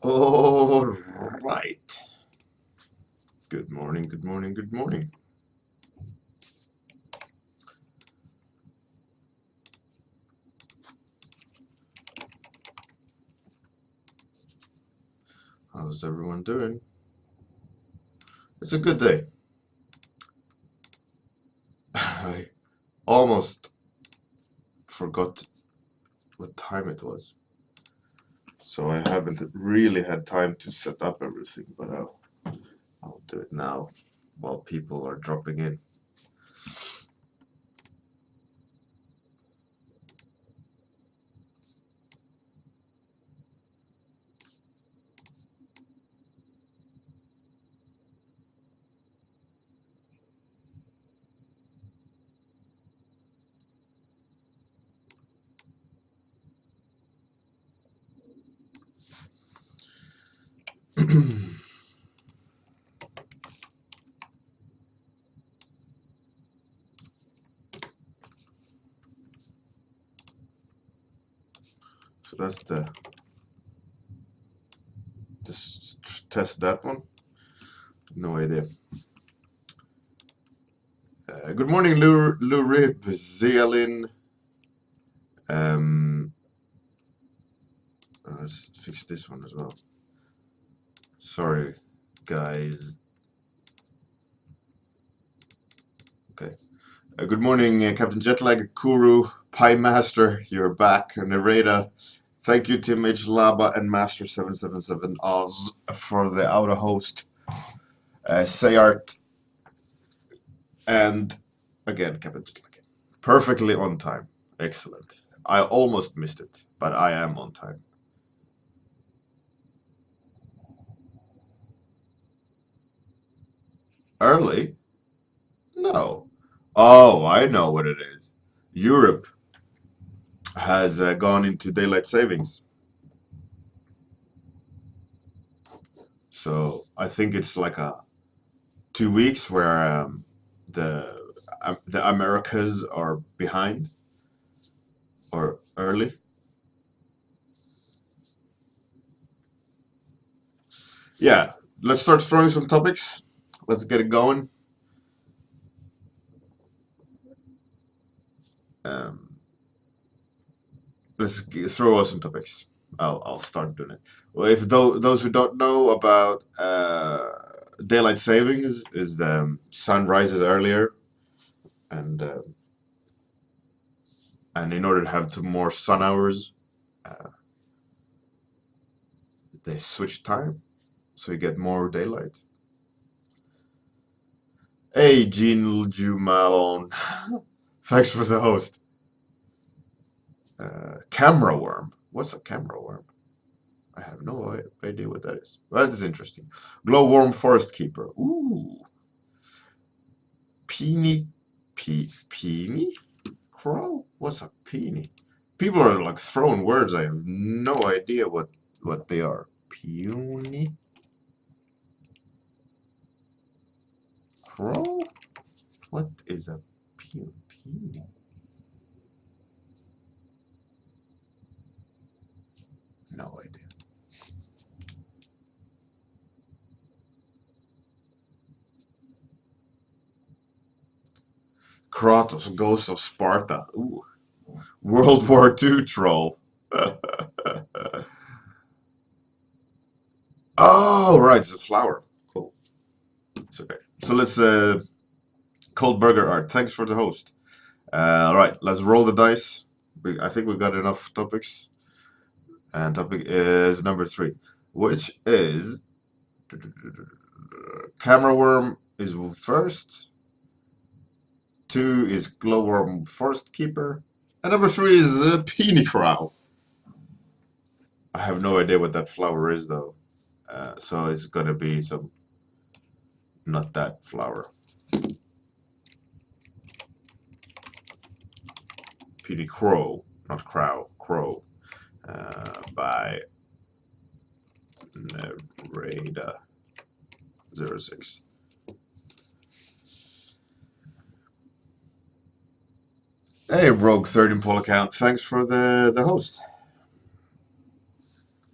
All right. Good morning, good morning, good morning. How's everyone doing? It's a good day. I almost forgot what time it was. So I haven't really had time to set up everything, but I'll do it now while people are dropping in. So that's just test that one. No idea. Good morning, Lou Rib, Zealin. Let's fix this one as well. Sorry, guys. Okay. Good morning, Captain Jetlag, Kuru, Pie Master. You're back. Nereda. Thank you, Tim H. Laba and Master 777 Oz for the auto host. Sayart. And again, Captain Jetlag. Perfectly on time. Excellent. I almost missed it, but I am on time. Early? No. Oh, I know what it is. Europe has gone into daylight savings. So I think it's like 2 weeks where the the Americas are behind or early. Yeah, let's start throwing some topics. Let's get it going. Um, let's throw out some topics. I'll start doing it. Well, if those who don't know about daylight savings, is the sun rises earlier, and uh, and in order to have some more sun hours, uh, they switch time, so you get more daylight. Hey, Jean Jumalon, thanks for the host. Camera worm. What's a camera worm? I have no idea what that is. That is interesting. Glowworm forest keeper. Ooh. Peony. Peony? Crow? What's a peony? People are like throwing words. I have no idea what they are. Peony? Crow? What is a peony? No idea. Kratos, Ghost of Sparta. Ooh. World War II troll. Oh, right, it's a flower. Cool. It's okay. So let's cold burger art. Thanks for the host. All right, let's roll the dice. I think we've got enough topics. And topic is number 3, which is camera worm is first. 2 is glowworm forest keeper. And number 3 is peony crow. I have no idea what that flower is though. So it's gonna be some not that flower. Peony crow, not crow, crow. By Nereda 06. Hey, Rogue 13 poll account. Thanks for the host.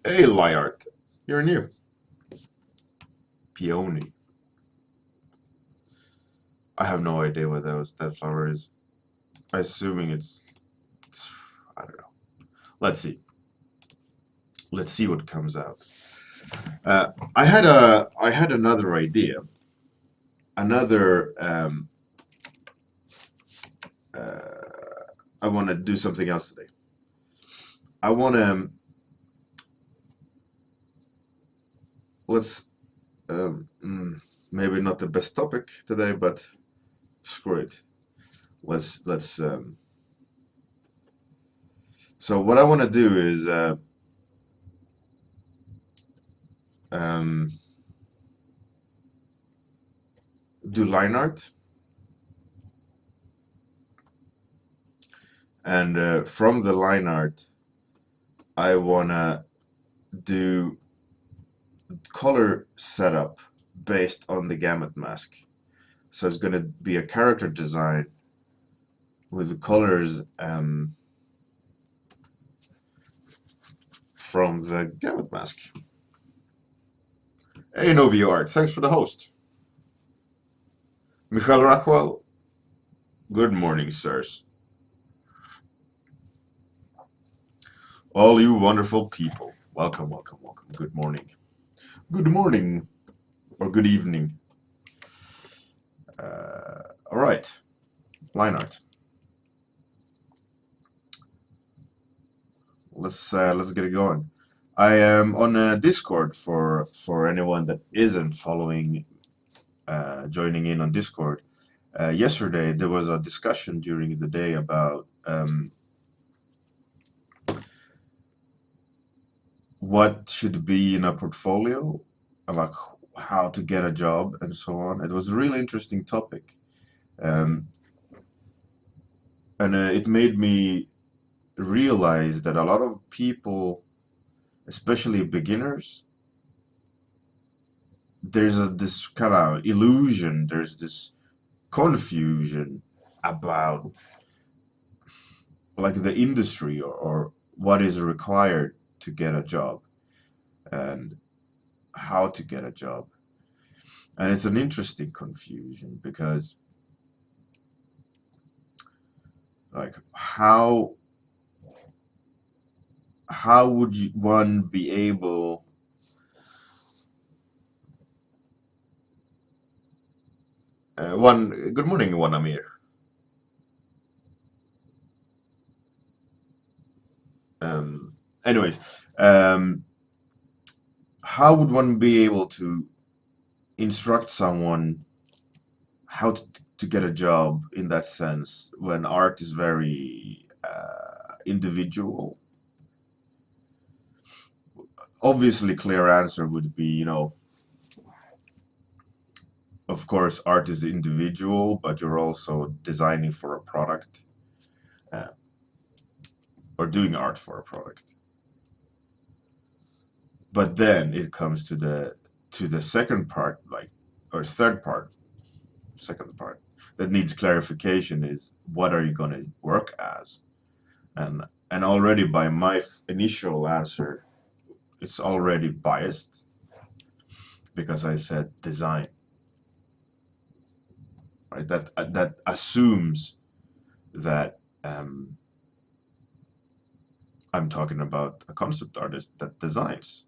Hey, Lyart. You're new. Peony. I have no idea what that flower is. Assuming it's I don't know. Let's see. Let's see what comes out. I had another idea. Another I want to do something else today. I want to let's maybe not the best topic today, but screw it. Let's so what I want to do is do line art, and from the line art I wanna do color setup based on the gamut mask. So it's gonna be a character design with the colors from the gamut mask. Hey Novi Art, thanks for the host. Michael Rachwell, good morning, sirs. All you wonderful people, welcome, welcome, welcome. Good morning. Good morning, or good evening. All right, line art. Let's get it going. I am on Discord for anyone that isn't following, joining in on Discord. Yesterday there was a discussion during the day about what should be in a portfolio, like how to get a job and so on. It was a really interesting topic, and it made me realize that a lot of people, especially beginners, there's this kind of illusion, there's this confusion about like the industry or what is required to get a job and how to get a job. And it's an interesting confusion because like how would one be able good morning, one Amir. Anyways, how would one be able to instruct someone how to get a job in that sense when art is very individual? Obviously, clear answer would be, you know, of course, art is individual, but you're also designing for a product or doing art for a product. But then it comes to the second part, like, or third part, second part that needs clarification is what are you going to work as? And already by my initial answer, it's already biased because I said design. Right? That assumes that I'm talking about a concept artist that designs.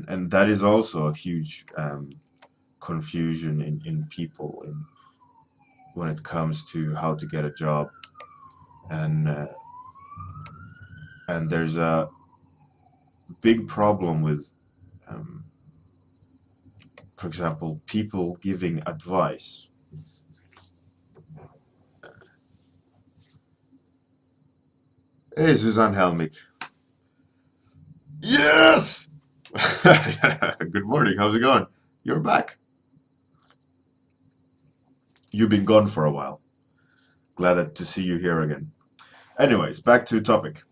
And that is also a huge confusion in people when it comes to how to get a job, and there's a big problem with, for example, people giving advice. Hey, Suzanne Helmich. Yes! Good morning, how's it going? You're back. You've been gone for a while. Glad to see you here again. Anyways, back to topic.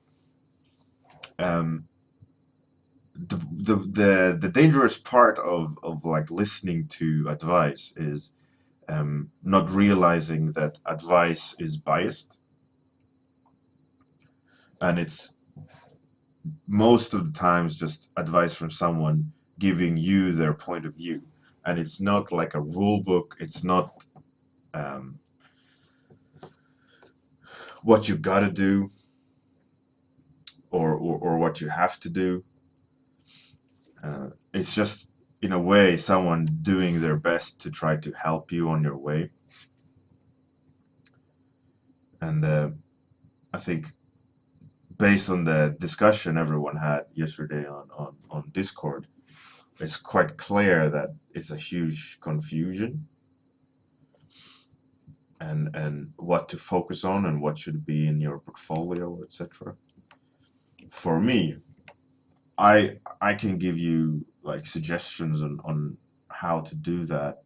The dangerous part of like listening to advice is not realizing that advice is biased, and it's most of the times just advice from someone giving you their point of view, and it's not like a rule book. It's not um, what you gotta do, or what you have to do. It's just, in a way, someone doing their best to try to help you on your way. And I think, based on the discussion everyone had yesterday on Discord, it's quite clear that it's a huge confusion, and what to focus on and what should be in your portfolio, etc. For me, I can give you like suggestions on how to do that,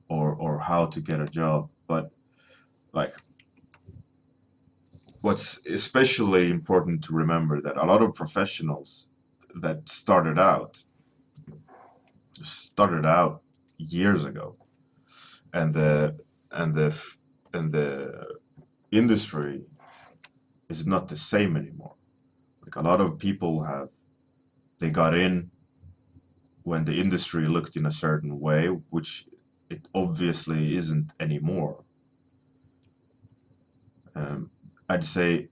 or how to get a job, but like, what's especially important to remember, that a lot of professionals that started out years ago, and the industry is not the same anymore. Like, a lot of people they got in when the industry looked in a certain way, which it obviously isn't anymore. I'd say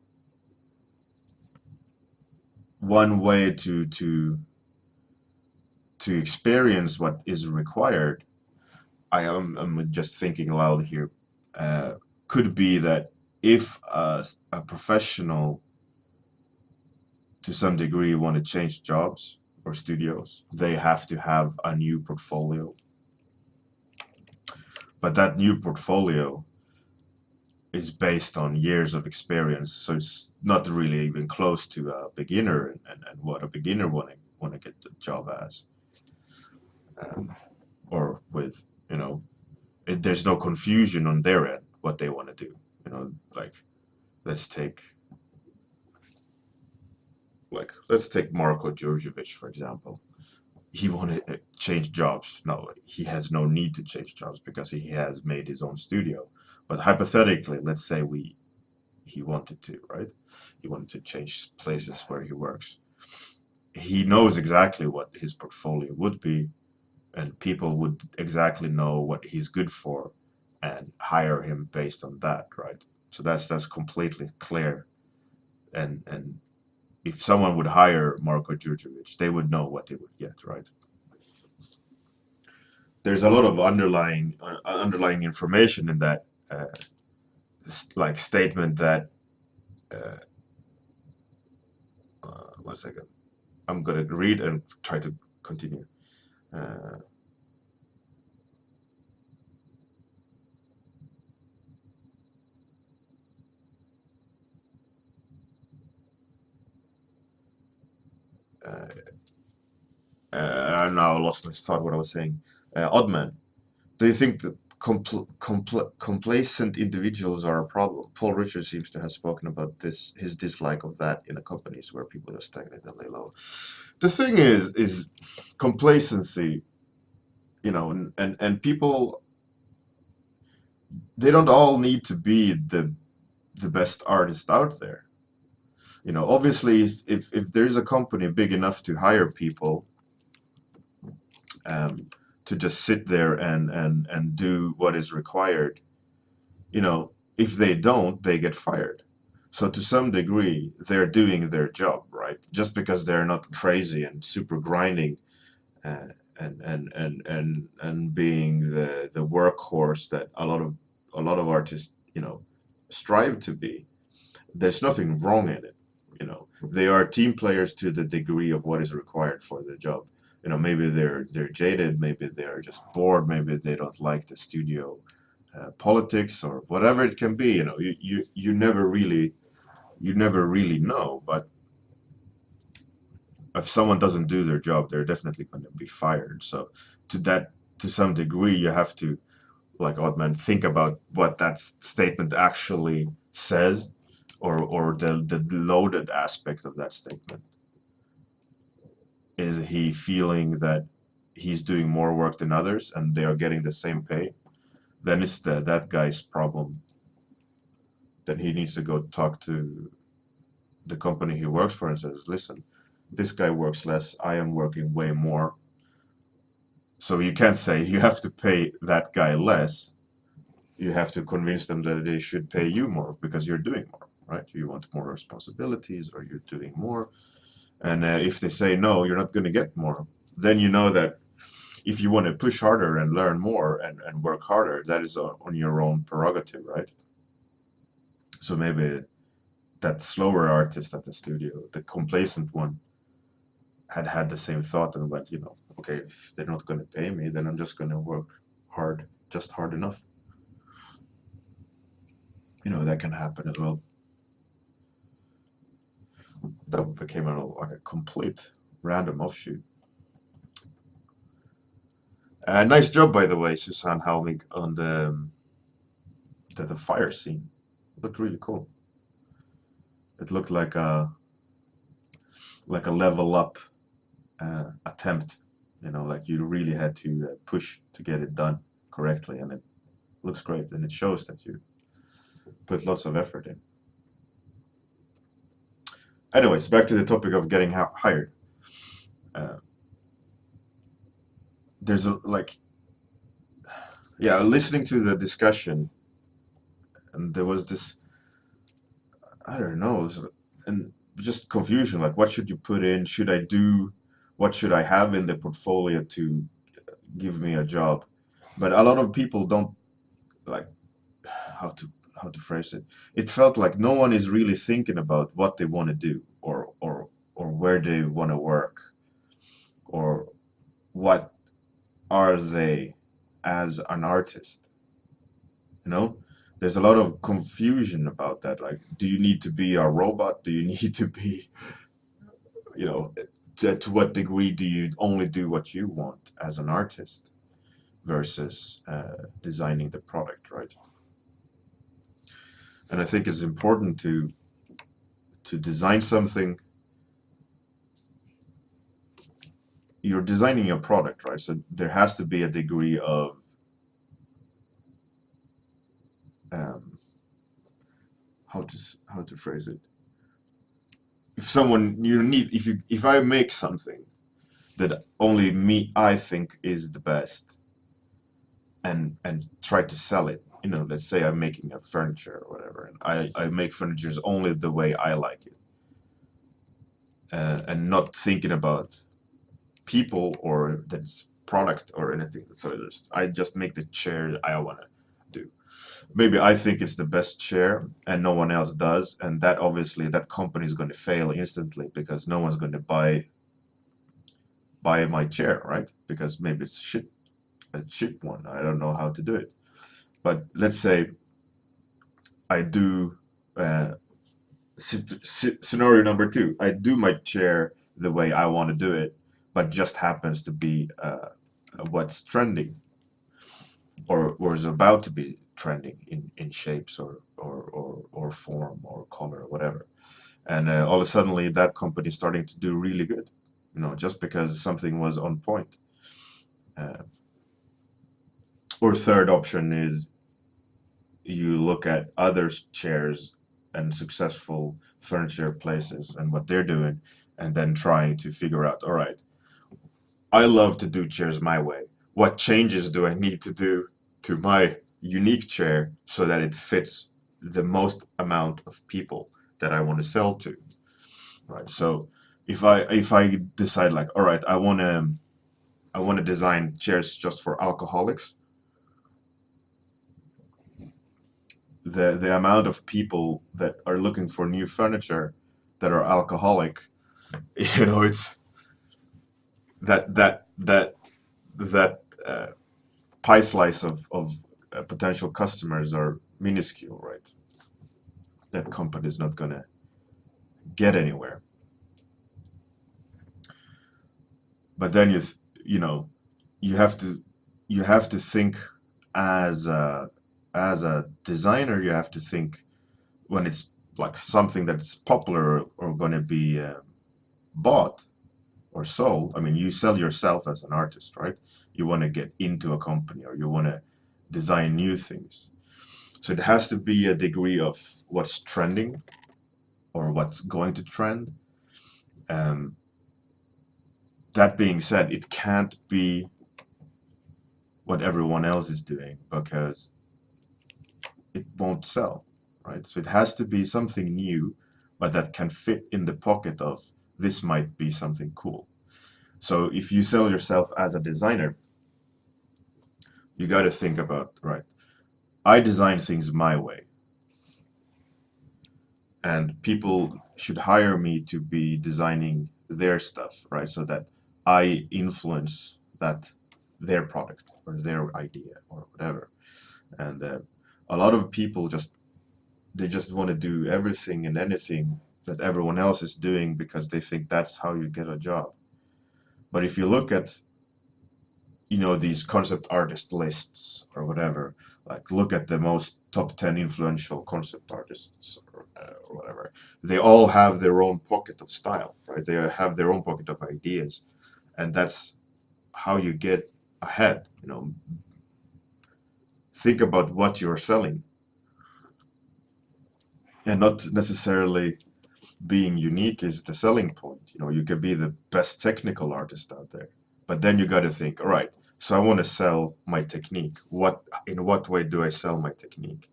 one way to experience what is required, I'm just thinking aloud here, could be that if a professional to some degree want to change jobs or studios, they have to have a new portfolio. But that new portfolio is based on years of experience, so it's not really even close to a beginner, and what a beginner want to get the job as, or with, there's no confusion on their end what they want to do. Like, let's take Marko Djurdjevic, for example. He wanted to change jobs. No, he has no need to change jobs because he has made his own studio. But hypothetically, let's say he wanted to, right? He wanted to change places where he works. He knows exactly what his portfolio would be, and people would exactly know what he's good for and hire him based on that, right? So that's completely clear. And if someone would hire Marko Djurdjevic, they would know what they would get, right? There's a lot of underlying information in that, like, statement that. Uh, 1 second. I'm gonna read and try to continue. Uh, uh, I now lost my thought. What I was saying. Oddman, do you think that complacent individuals are a problem? Paul Richards seems to have spoken about his dislike of that in the companies where people are stagnant and lay low. The thing is complacency, and people, they don't all need to be the best artist out there. Obviously, if there's a company big enough to hire people, um, to just sit there and do what is required, if they don't, they get fired. So to some degree, they're doing their job, right? Just because they're not crazy and super grinding, uh, and being the workhorse that a lot of artists, strive to be. There's nothing wrong in it. They are team players to the degree of what is required for the job. Maybe they're jaded, maybe they're just bored, maybe they don't like the studio politics, or whatever it can be. You never really know. But if someone doesn't do their job, they're definitely going to be fired. So to some degree, you have to, like Oddman, think about what that statement actually says, or the loaded aspect of that statement. Is he feeling that he's doing more work than others and they are getting the same pay? Then it's that guy's problem. Then he needs to go talk to the company he works for and says, listen, this guy works less, I am working way more. So you can't say you have to pay that guy less. You have to convince them that they should pay you more because you're doing more, right? You want more responsibilities or you're doing more. And if they say no, you're not going to get more. Then you know that if you want to push harder and learn more and work harder, that is on your own prerogative, right? So maybe that slower artist at the studio, the complacent one, had the same thought and went, okay, if they're not going to pay me, then I'm just going to work hard, just hard enough. That can happen as well. That became like a complete random offshoot. Nice job, by the way, Susanne Haumig, on the fire scene. It looked really cool. It looked like a level up attempt. Like you really had to push to get it done correctly, and it looks great, and it shows that you put lots of effort in. Anyways, back to the topic of getting hired. There's listening to the discussion, and there was this, I don't know, and just confusion, like what should you put in? What should I have in the portfolio to give me a job? But a lot of people don't, like, how to phrase it. It felt like no one is really thinking about what they want to do, or where they want to work, or what are they as an artist. There's a lot of confusion about that. Like, do you need to be a robot? Do you need to be, to what degree do you only do what you want as an artist versus designing the product, right? And I think it's important to design something. You're designing your product, right? So there has to be a degree of how to phrase it. If I make something that only I think is the best, and try to sell it, let's say I'm making a furniture or whatever, and I make furnitures only the way I like it, and not thinking about people or that's product or anything. So I just make the chair I want to do. Maybe I think it's the best chair and no one else does, and that obviously that company is going to fail instantly because no one's going to buy my chair, right? Because maybe it's a cheap one. I don't know how to do it. But let's say I do scenario number 2. I do my chair the way I want to do it, but just happens to be what's trending, or is about to be trending in shapes or form or color or whatever. And all of a sudden that company is starting to do really good, just because something was on point. Or third option is you look at other chairs and successful furniture places and what they're doing, and then trying to figure out, all right, I love to do chairs my way. What changes do I need to do to my unique chair so that it fits the most amount of people that I want to sell to, right? So if I decide, like, all right, I want to design chairs just for alcoholics, the amount of people that are looking for new furniture that are alcoholic, it's that pie slice of potential customers are minuscule, right? That company is not gonna get anywhere. But then you have to think as a designer. You have to think when it's like something that's popular or going to be bought or sold. I mean, you sell yourself as an artist, right? You want to get into a company, or you want to design new things. So it has to be a degree of what's trending, or what's going to trend. That being said, it can't be what everyone else is doing because it won't sell, right? So it has to be something new, but that can fit in the pocket of this might be something cool. So if you sell yourself as a designer, you got to think about, right, I design things my way, and people should hire me to be designing their stuff, right? So that I influence that their product or their idea or whatever. And a lot of people they just want to do everything and anything that everyone else is doing because they think that's how you get a job. But if you look at, these concept artist lists or whatever, like look at the most top 10 influential concept artists or whatever, they all have their own pocket of style, right? They have their own pocket of ideas, and that's how you get ahead. Think about what you're selling and not necessarily being unique is the selling point. You could be the best technical artist out there, but then you got to think, all right, so I want to sell my technique. In what way do I sell my technique?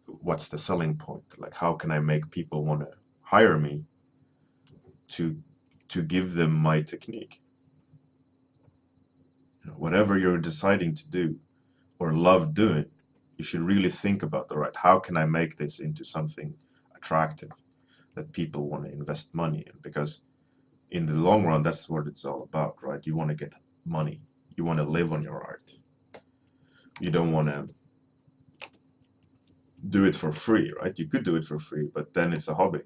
What's the selling point? Like, how can I make people want to hire me to give them my technique? Whatever you're deciding to do or love doing, you should really think about, all right, how can I make this into something attractive that people want to invest money in? Because in the long run, that's what it's all about, right? You want to get money. You want to live on your art. You don't want to do it for free, right? You could do it for free, but then it's a hobby.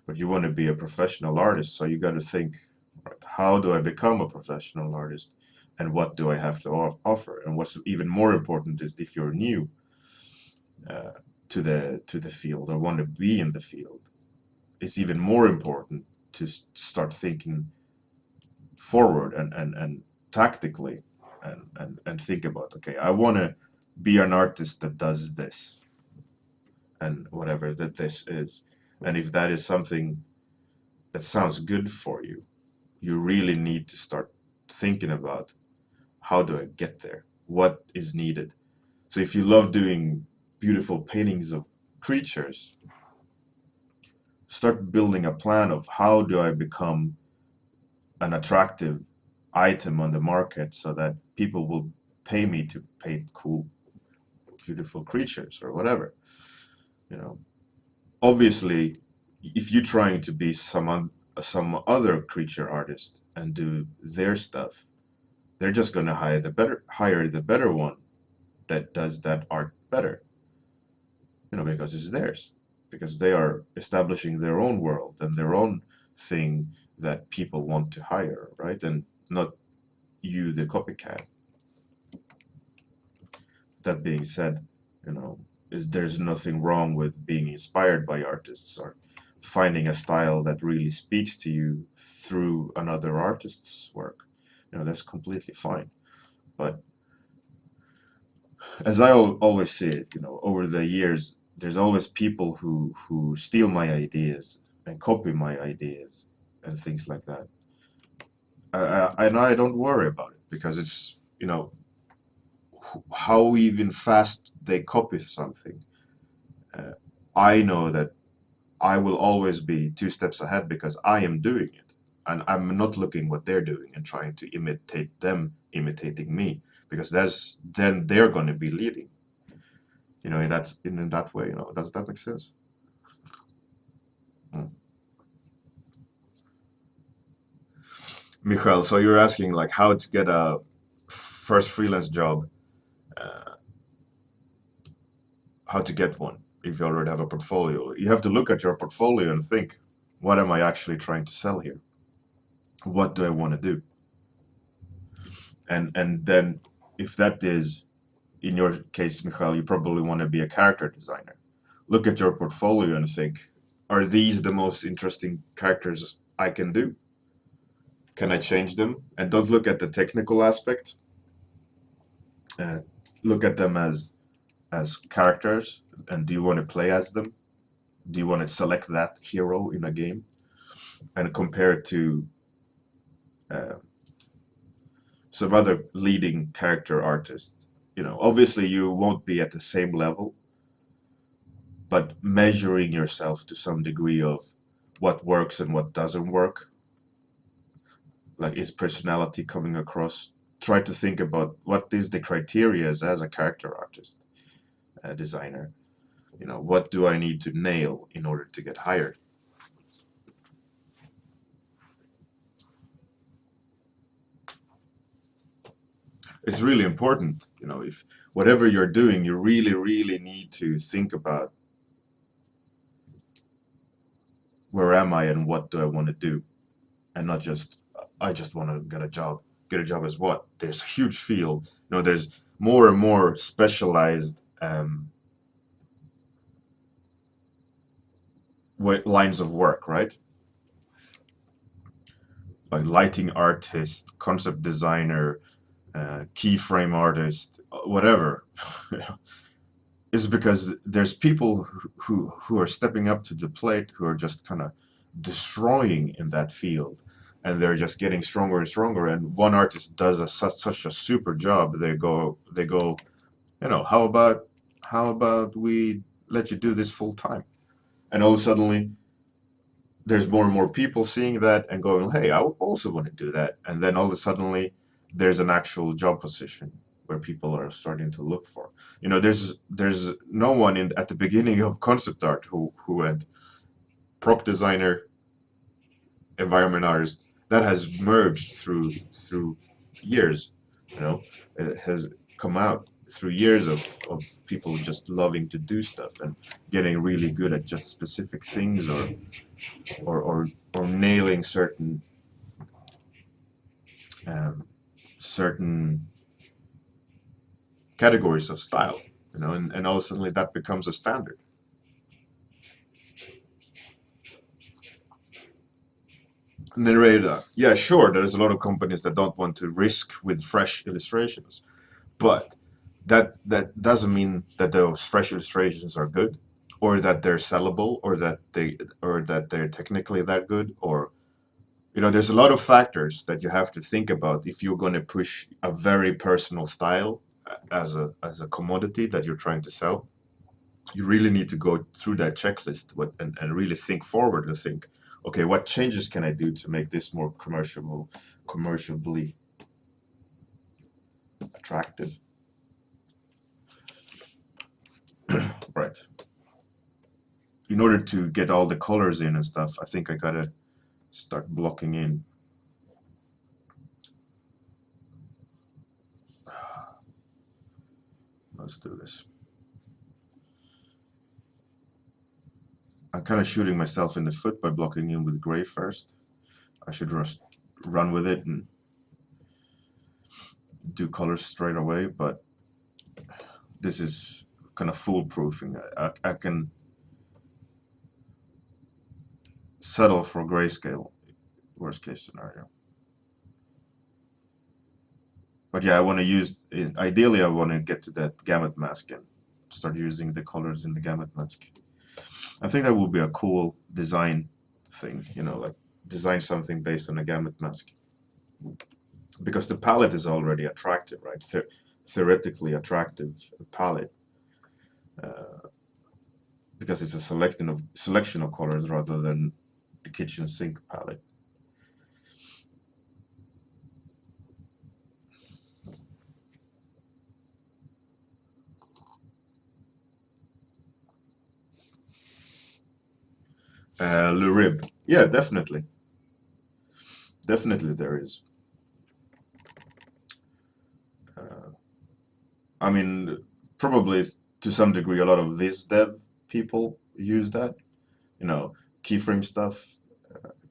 But you want to be a professional artist, so you got to think, right, how do I become a professional artist? And what do I have to offer? And what's even more important is if you're new to the field or want to be in the field, it's even more important to start thinking forward and tactically and think about, okay, I want to be an artist that does this and whatever that this is. And if that is something that sounds good for you, you really need to start thinking about, how do I get there? What is needed? So if you love doing beautiful paintings of creatures, start building a plan of how do I become an attractive item on the market so that people will pay me to paint cool, beautiful creatures or whatever. Obviously, if you're trying to be some other creature artist and do their stuff, they're just going to hire the better one that does that art better, because it's theirs, because they are establishing their own world and their own thing that people want to hire, right? And not you, the copycat. That being said, there's nothing wrong with being inspired by artists or finding a style that really speaks to you through another artist's work. That's completely fine. But as I always say it, over the years, there's always people who steal my ideas and copy my ideas and things like that. And I don't worry about it because it's, how even fast they copy something. I know that I will always be 2 steps ahead because I am doing it. And I'm not looking what they're doing and trying to imitate them imitating me, because then they're going to be leading. In that way. Does that make sense? Mm. Michael, so you're asking like how to get a first freelance job, uh, how to get one if you already have a portfolio. You have to look at your portfolio and think, what am I actually trying to sell here? What do I want to do? And then if that is, in your case, Michael, you probably want to be a character designer. Look at your portfolio and think, are these the most interesting characters I can do? Can I change them? And don't look at the technical aspect. Look at them as characters, and do you want to play as them? Do you want to select that hero in a game and compare it to uh, some other leading character artist? Obviously you won't be at the same level, but measuring yourself to some degree of what works and what doesn't work, like is personality coming across? Try to think about what is the criteria as a character artist, a designer. What do I need to nail in order to get hired? It's really important, if whatever you're doing, you really, really need to think about where am I and what do I want to do, and not just I just want to get a job. Get a job as what? There's a huge field. There's more and more specialized lines of work, right? Like lighting artist, concept designer, keyframe artist, whatever. Is because there's people who are stepping up to the plate, who are just kind of destroying in that field, and they're just getting stronger and stronger. And one artist does such a super job. They go, how about we let you do this full time? And all of a sudden there's more and more people seeing that and going, hey, I also want to do that. And then all of a sudden there's an actual job position where people are starting to look for. There's no one at the beginning of concept art who went prop designer, environment artist. That has merged through years. It has come out through years of people just loving to do stuff and getting really good at just specific things, or nailing certain categories of style, and all of a sudden that becomes a standard. Narrator, yeah, sure, there's a lot of companies that don't want to risk with fresh illustrations, but that doesn't mean that those fresh illustrations are good, or that they're sellable, or that they're technically that good, or there's a lot of factors that you have to think about if you're going to push a very personal style as a commodity that you're trying to sell. You really need to go through that checklist and really think forward and think, okay, what changes can I do to make this more commercially attractive? Right. In order to get all the colors in and stuff, I think I gotta start blocking in. Let's do this. I'm kind of shooting myself in the foot by blocking in with gray first. I should just run with it and do colors straight away, but this is kind of foolproofing. I can settle for grayscale, worst case scenario. But yeah, I want to use, ideally I want to get to that gamut mask and start using the colors in the gamut mask. I think that would be a cool design thing, like design something based on a gamut mask. Because the palette is already attractive, right? Theoretically attractive palette. Because it's a selection of colors rather than the kitchen sink palette. Le Rib. Yeah, definitely. Definitely there is. I mean, probably to some degree, a lot of Viz dev people use that. Keyframe stuff.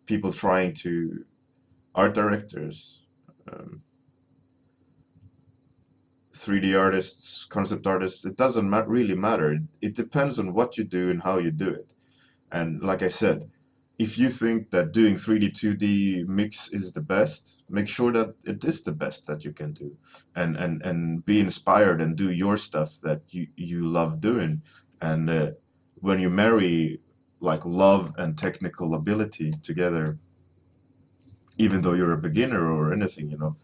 People trying to, art directors, 3D artists, concept artists. It doesn't really matter. It depends on what you do and how you do it. And like I said, if you think that doing 3D 2D mix is the best, make sure that it is the best that you can do, and be inspired and do your stuff that you love doing. And when you marry like love and technical ability together, even though you're a beginner or anything, you know,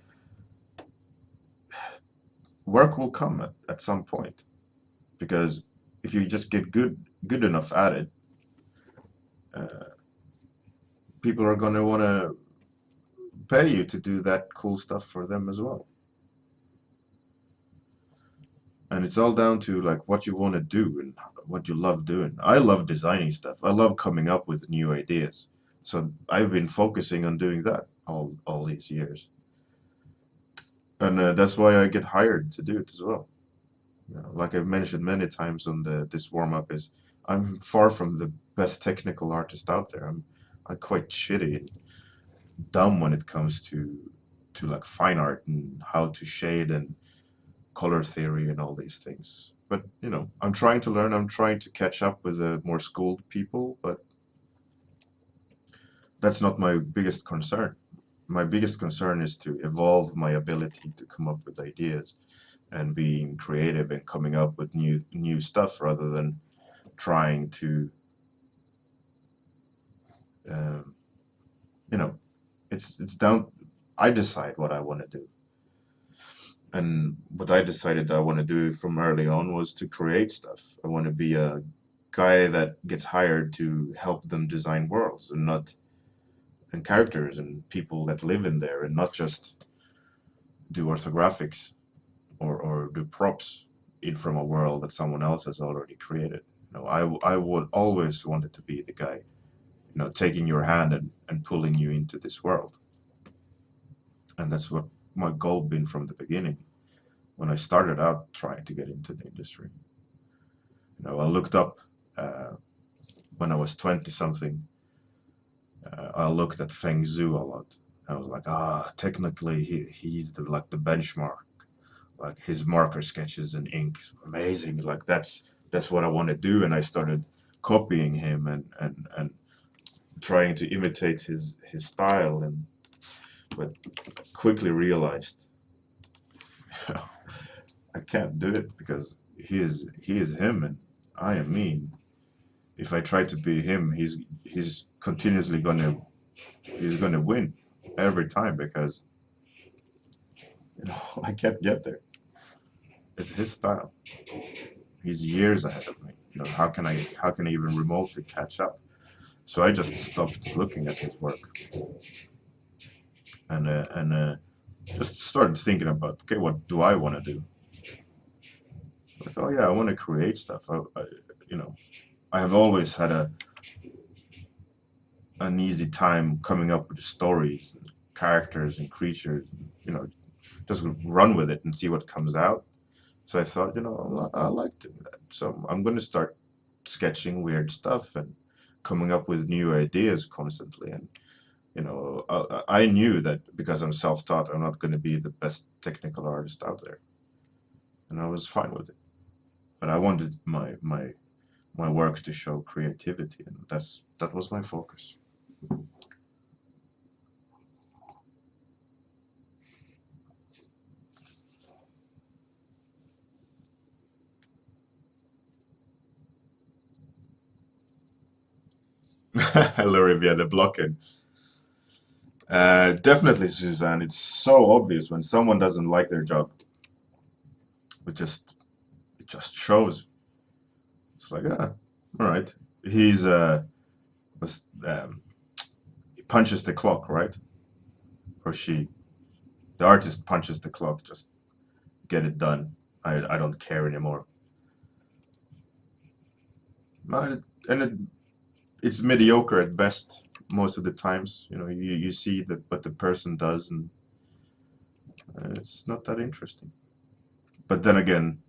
work will come at some point. Because if you just get good enough at it, uh, people are going to want to pay you to do that cool stuff for them as well. And it's all down to like what you want to do and what you love doing. I love designing stuff. I love coming up with new ideas. So I've been focusing on doing that all these years, and that's why I get hired to do it as well. You know, like I've mentioned many times on this warm up, is I'm far from the best technical artist out there. I'm quite shitty and dumb when it comes to like fine art and how to shade and color theory and all these things. But you know, I'm trying to learn. I'm trying to catch up with the more schooled people, but that's not my biggest concern. My biggest concern is to evolve my ability to come up with ideas and being creative and coming up with new stuff rather than trying to um, you know, it's down. I decide what I want to do, and what I decided I want to do from early on was to create stuff. I want to be a guy that gets hired to help them design worlds and not and characters and people that live in there, and not just do orthographics or do props in from a world that someone else has already created. You know, I would always wanted to be the guy, you know, taking your hand and pulling you into this world. And that's what my goal been from the beginning when I started out trying to get into the industry. You know, I looked up uh, when I was 20 something. I looked at Feng Zhu a lot. I was like, technically he's like the benchmark. Like his marker sketches and inks, amazing. Like that's what I want to do. And I started copying him and trying to imitate his style, and but quickly realized I can't do it because he is him and I am me. If I try to be him, he's continuously gonna win every time because you know I can't get there. It's his style. He's years ahead of me. You know, how can I even remotely catch up? So I just stopped looking at his work and just started thinking about, okay, what do I want to do? Like, oh yeah, I want to create stuff. You know, I have always had an easy time coming up with stories, and characters, and creatures. And, you know, just run with it and see what comes out. So I thought, you know, I like doing that. So I'm going to start sketching weird stuff and coming up with new ideas constantly. And you know, I knew that because I'm self-taught, I'm not going to be the best technical artist out there, and I was fine with it. But I wanted my work to show creativity, and that was my focus. Olivia, the blocking. Definitely, Suzanne. It's so obvious when someone doesn't like their job. It just it just shows. It's like, all right. He's was he punches the clock, right? Or she. The artist punches the clock. Just get it done. I don't care anymore. No, it's mediocre at best most of the times. You know, you see what the person does, and it's not that interesting. But then again,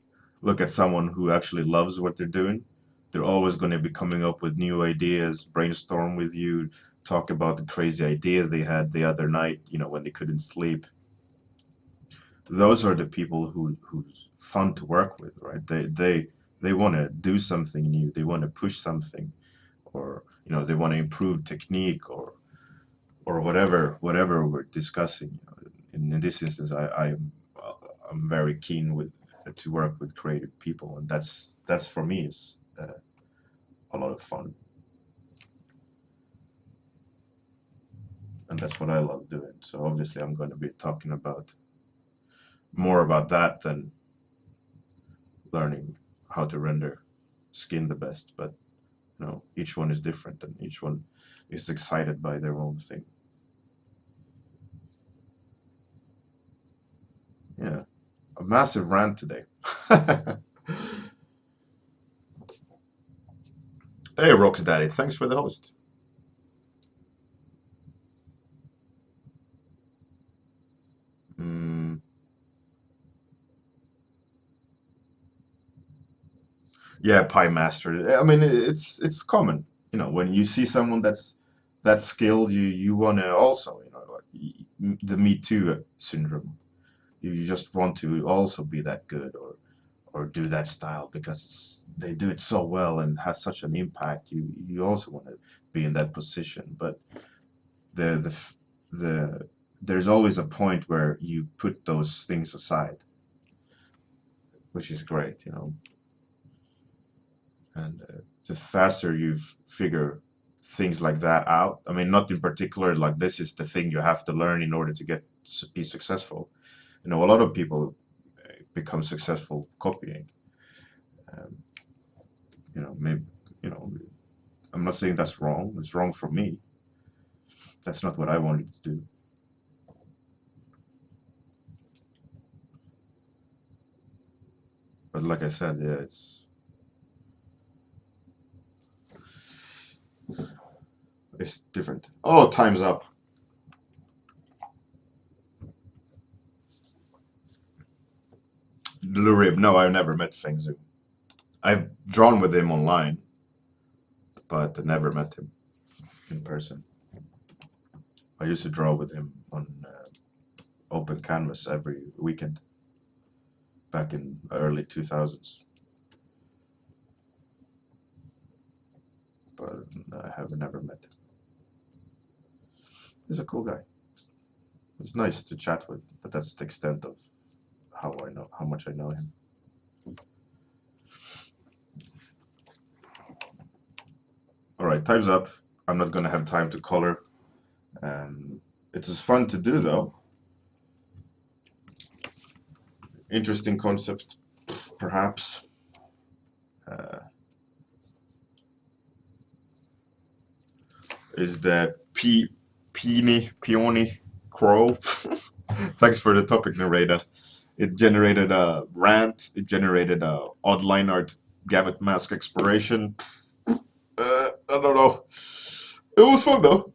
look at someone who actually loves what they're doing. They're always going to be coming up with new ideas, brainstorm with you, talk about the crazy idea they had the other night, you know, when they couldn't sleep. Those are the people who's fun to work with, right? They want to do something new. They want to push something, or you know, they want to improve technique or whatever we're discussing. You know, in this instance, I'm very keen with to work with creative people, and that's for me is a lot of fun. and that's what I love doing. So obviously I'm going to be talking about more about that than learning how to render skin the best. But you know, each one is different, and each one is excited by their own thing. Yeah, a massive rant today. Hey, Rox Daddy, thanks for the host. Mm, yeah, Pie Master. I mean, it's common. You know, when you see someone that's that skilled, you want to also, you know, like the Me Too syndrome. You just want to also be that good, or do that style because they do it so well and has such an impact. You also want to be in that position, but the the f- the there's always a point where you put those things aside, which is great, you know. And the faster you figure things like that out, I mean, not in particular like this is the thing you have to learn in order to be successful. You know, a lot of people become successful copying. Um, you know, maybe, you know, I'm not saying that's wrong. It's wrong for me. That's not what I wanted to do. But like I said, yeah, it's different. Oh, time's up. Lurib. No, I've never met Feng Zhu. I've drawn with him online, but I never met him in person. I used to draw with him on open canvas every weekend back in early 2000s, but I have never met him. He's a cool guy. It's nice to chat with, but that's the extent of how much I know him. All right, time's up. I'm not gonna have time to color. It is fun to do though. Interesting concept, perhaps. Uh, is the peony crow. Thanks for the topic, narrator. It generated a rant. It generated a odd line art gamut mask exploration. I don't know. It was fun though.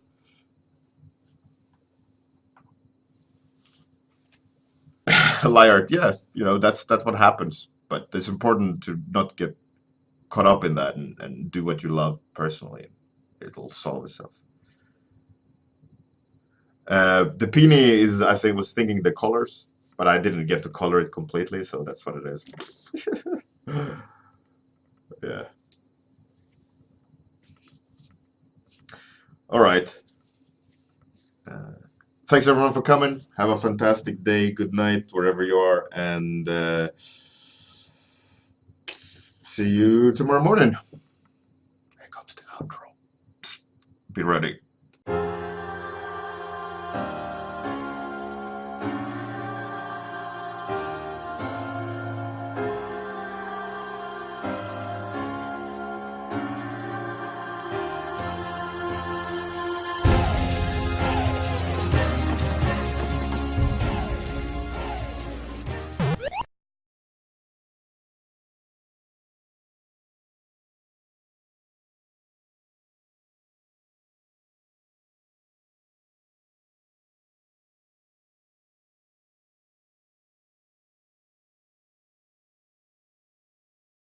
Lie art, yeah. You know, that's what happens. But it's important to not get caught up in that and do what you love personally. It'll solve itself. The peony is, I think, was thinking the colors, but I didn't get to color it completely, so that's what it is. Yeah. All right. Uh, Thanks everyone for coming. Have a fantastic day. Good night, wherever you are, and see you tomorrow morning. Here comes the outro. Be ready.